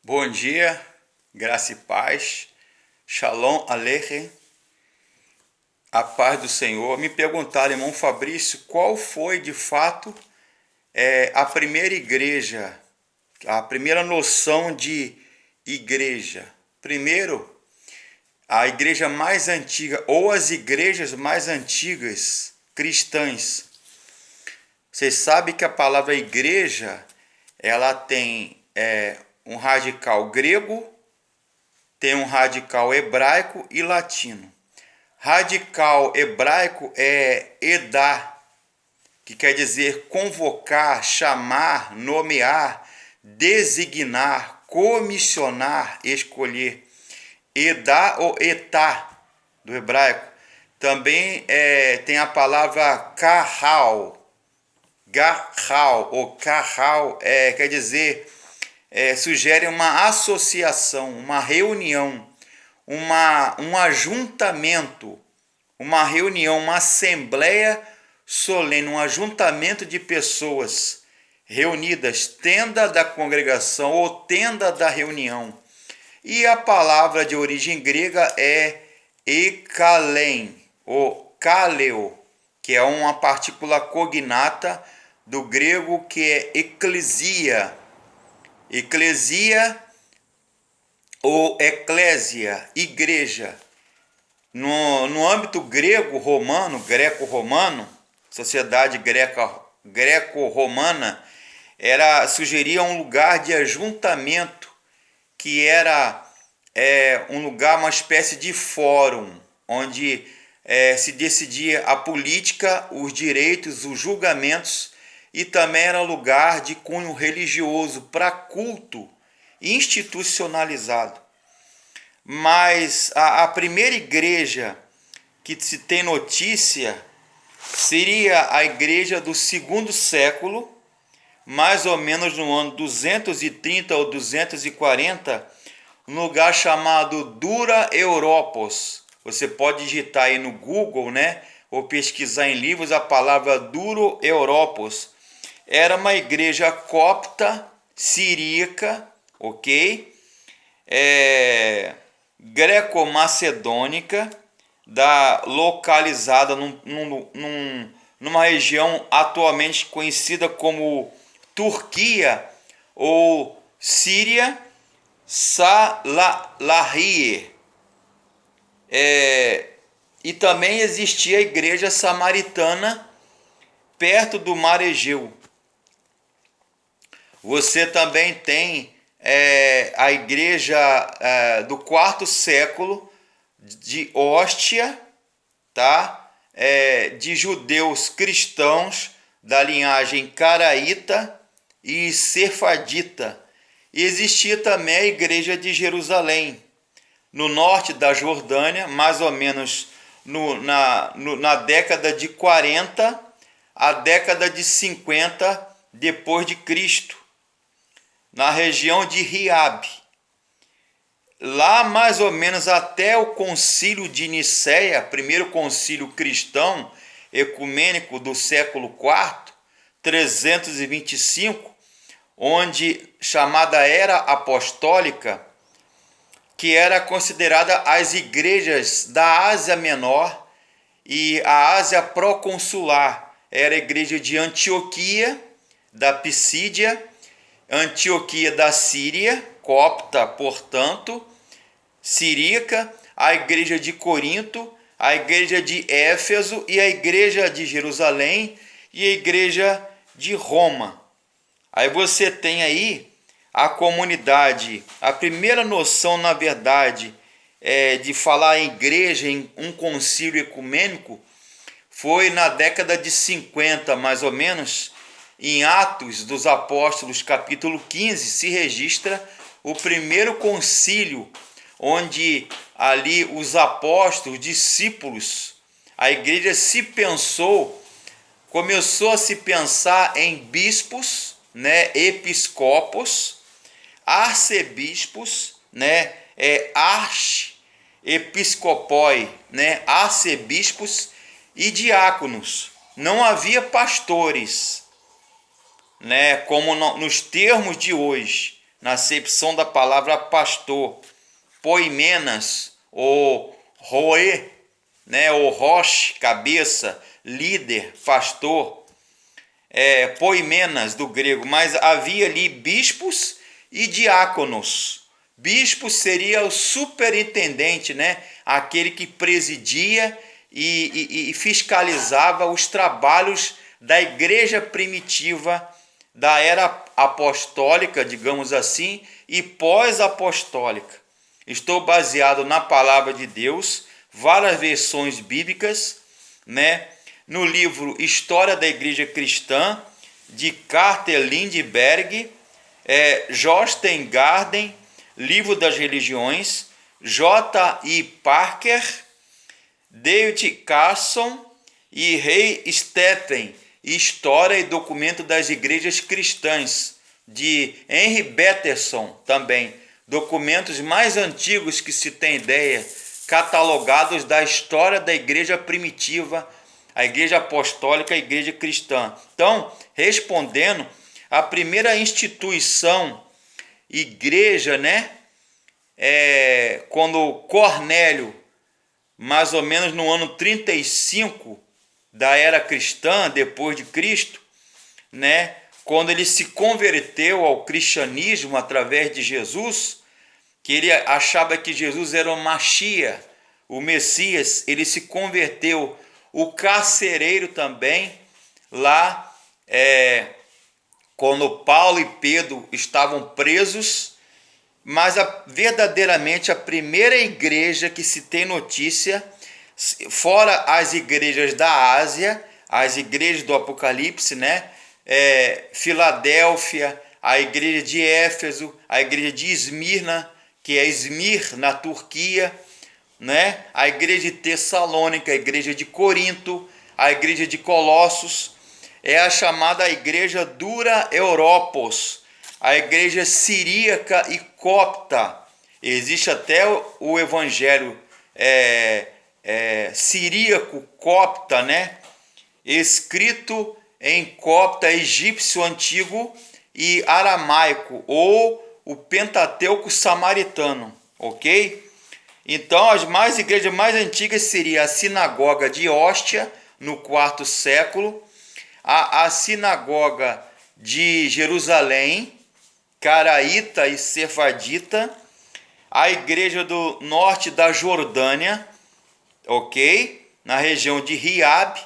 Bom dia, graça e paz, Shalom Aleichem, a paz do Senhor. Me perguntaram, irmão Fabrício, qual foi de fato a primeira igreja, a primeira noção de igreja? Primeiro, a igreja mais antiga ou as igrejas mais antigas cristãs. Vocês sabem que a palavra igreja, ela tem um radical grego, tem um radical hebraico e latino. Radical hebraico é edá, que quer dizer convocar, chamar, nomear, designar, comissionar, escolher. Edá ou etá, do hebraico. Também tem a palavra kahal. Gahal ou kahal quer dizer, sugere uma associação, uma reunião, um ajuntamento, uma reunião, uma assembleia solene, um ajuntamento de pessoas reunidas, tenda da congregação ou tenda da reunião. E a palavra de origem grega é ekalen, ou kaleo, que é uma partícula cognata do grego que é eclesia. Eclesia ou eclésia, igreja. No âmbito grego-romano, greco-romano, sociedade greco-romana, sugeria um lugar de ajuntamento, que era um lugar, uma espécie de fórum, onde se decidia a política, os direitos, os julgamentos, e também era lugar de cunho religioso para culto institucionalizado. Mas a primeira igreja que se tem notícia seria a igreja do segundo século, mais ou menos no ano 230 ou 240, um lugar chamado Dura Europos. Você pode digitar aí no Google, né, ou pesquisar em livros a palavra Duro Europos. Era uma igreja copta, siríaca, ok? Greco-macedônica, localizada numa região atualmente conhecida como Turquia ou Síria, Salahie. E também existia a igreja samaritana perto do Mar Egeu. Você também tem a igreja do quarto século de Hóstia, tá? De judeus cristãos da linhagem caraíta e sefardita. E existia também a igreja de Jerusalém, no norte da Jordânia, mais ou menos na década de 40 à década de 50 depois de Cristo, na região de Riabe. Lá mais ou menos até o concílio de Nicéia, primeiro concílio cristão ecumênico do século IV, 325, onde chamada Era Apostólica, que era considerada as igrejas da Ásia Menor e a Ásia proconsular. Era a igreja de Antioquia, da Pisídia, Antioquia da Síria, copta, portanto, siríaca, a igreja de Corinto, a igreja de Éfeso e a igreja de Jerusalém e a igreja de Roma. Aí você tem aí a comunidade. A primeira noção, na verdade, de falar em igreja, em um concílio ecumênico, foi na década de 50, mais ou menos. Em Atos dos Apóstolos, capítulo 15, se registra o primeiro concílio, onde ali os apóstolos, discípulos, a igreja começou a se pensar em bispos, né, episcopos, arcebispos, né, archiepiscopoi, né, arcebispos e diáconos. Não havia pastores, né, como nos termos de hoje, na acepção da palavra pastor, poimenas, ou roê, né, ou roche, cabeça, líder, pastor, poimenas do grego, mas havia ali bispos e diáconos. Bispo seria o superintendente, né, aquele que presidia e fiscalizava os trabalhos da igreja primitiva da era apostólica, digamos assim, e pós-apostólica. Estou baseado na palavra de Deus, várias versões bíblicas, né? No livro História da Igreja Cristã, de Carter Lindbergh, Jostein Gaarden, Livro das Religiões, J.I. Parker, David Carson e Ray Stephen, História e Documento das Igrejas Cristãs, de Henry Peterson, também, documentos mais antigos que se tem ideia, catalogados da história da igreja primitiva, a igreja apostólica, a igreja cristã. Então, respondendo, a primeira instituição, igreja, né, quando Cornélio, mais ou menos no ano 35 da era cristã, depois de Cristo, né, quando ele se converteu ao cristianismo através de Jesus, que ele achava que Jesus era o Machia, o Messias, ele se converteu. O carcereiro também, lá, quando Paulo e Pedro estavam presos, mas verdadeiramente a primeira igreja que se tem notícia, fora as igrejas da Ásia, as igrejas do Apocalipse, né? Filadélfia, a igreja de Éfeso, a igreja de Esmirna, que é Izmir, na Turquia, né? A igreja de Tessalônica, a igreja de Corinto, a igreja de Colossos, é a chamada igreja Dura Europos, a igreja siríaca e copta. Existe até o evangelho siríaco copta, né? Escrito em copta egípcio antigo e aramaico, ou o Pentateuco samaritano, ok? Então, as igrejas mais antigas seria a sinagoga de Hóstia, no quarto século, a sinagoga de Jerusalém, caraíta e sefardita, a igreja do norte da Jordânia, ok? Na região de Riab,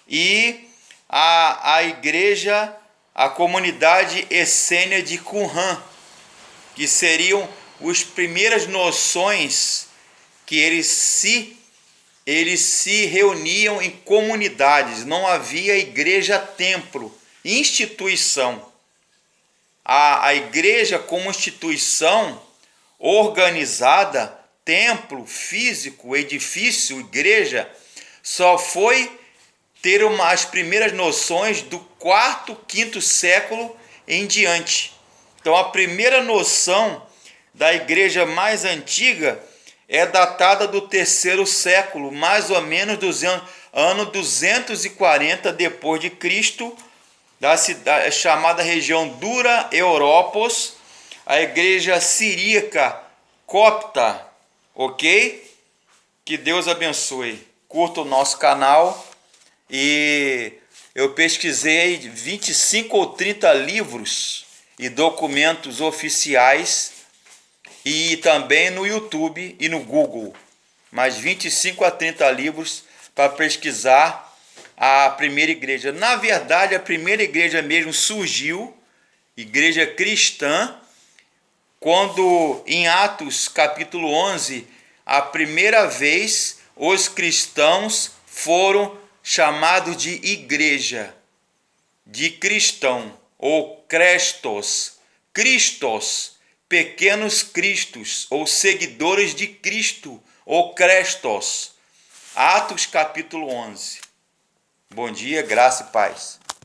e a igreja, a comunidade essênia de Qumran, que seriam as primeiras noções que eles se reuniam em comunidades, não havia igreja-templo, instituição. A igreja como instituição organizada, templo físico, edifício, igreja, só foi ter as primeiras noções do quarto, quinto século em diante. Então a primeira noção da igreja mais antiga é datada do terceiro século, mais ou menos do ano 240 depois de Cristo, da cidade chamada região Dura Europos, a igreja siríaca copta, ok? Que Deus abençoe. Curta o nosso canal, e eu pesquisei 25 ou 30 livros e documentos oficiais, e também no YouTube e no Google, mais 25 a 30 livros para pesquisar a primeira igreja. Na verdade, a primeira igreja mesmo surgiu, igreja cristã, quando em Atos capítulo 11, a primeira vez os cristãos foram chamados de igreja, de cristão, ou crestos, pequenos cristos, ou seguidores de Cristo, ou crestos. Atos capítulo 11. Bom dia, graça e paz.